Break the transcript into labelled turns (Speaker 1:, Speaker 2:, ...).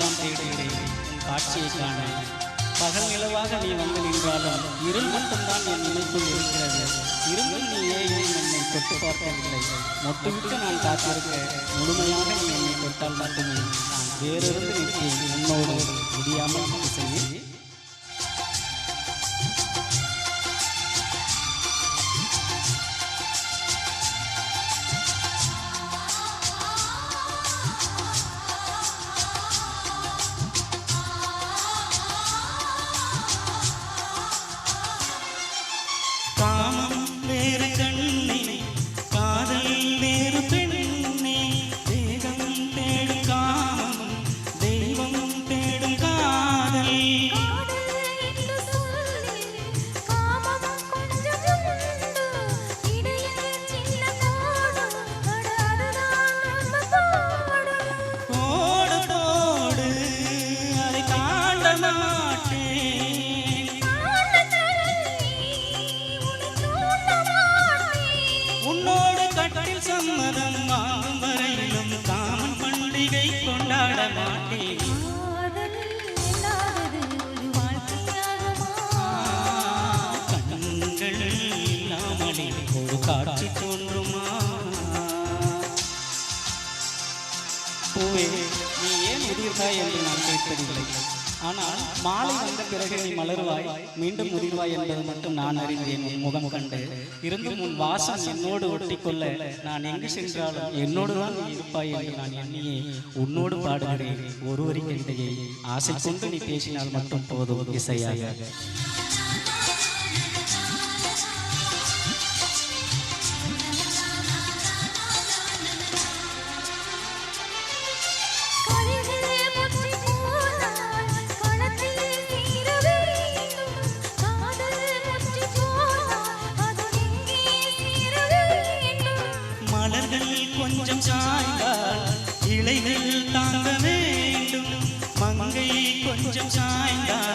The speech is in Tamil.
Speaker 1: தான் தேடுகிறேன் உன் காட்சியை காண. பகல் நிலவாக நீ வந்து நின்றாலும் இருள் மட்டும்தான் என் நினைக்குள் இருக்கிறது. இருந்தும் நீ ஏன் என்னை தொட்டு பார்க்கவில்லை? மொட்டுவிட்டு நான் காத்திருக்க முழுமையாக நீ என்னை தொட்டால் மட்டுமே நான் வேறிருந்து நிற்கிறேன் உன்னோடு முடியாமல் செய்ய.
Speaker 2: காமம் வேறு கண்ணே, காதல் வேறு பெண்ணே, தேகம் தேடும் காமம், தெய்வம் தேடும் காதல். கோடு போடு அதை தாண்ட மாட்டேன். உன்னோடு கட்டில் சம்மதம் வாங்கும் வரையிலும் காமன் பண்டிகை கொண்டாட மாட்டேன். கண்கள் இல்லாமலே ஒரு காட்சி தோன்றுமா?
Speaker 1: பூவே, நீ ஏன் உதிர்வாய் என்று நான் கேட்பதில்லை. ஆனால் மாலை வந்த பிறகு நீ மலர்வாய், மீண்டும் உதிர்வாய் என்பது மட்டும் நான் அறிந்தேன் உன் முகம் கண்டு. இருந்தும் உன் வாசம் என்னோடு ஒட்டிக்கொள்ள நான் எங்கு சென்றாலும் என்னோடு தான் நீ இருப்பாய் என்று நான் எண்ணியே உன்னோடு பாடுகிறேன் ஒருவரி கவிதையை. ஆசை கொண்டு நீ பேசினால் மட்டும் போதும் இசையாக.
Speaker 2: மலர்கள் கொஞ்சம் சாய்ந்தால் இலைகள் தாங்க வேண்டும், மங்கை கொஞ்சம் சாய்ந்தால்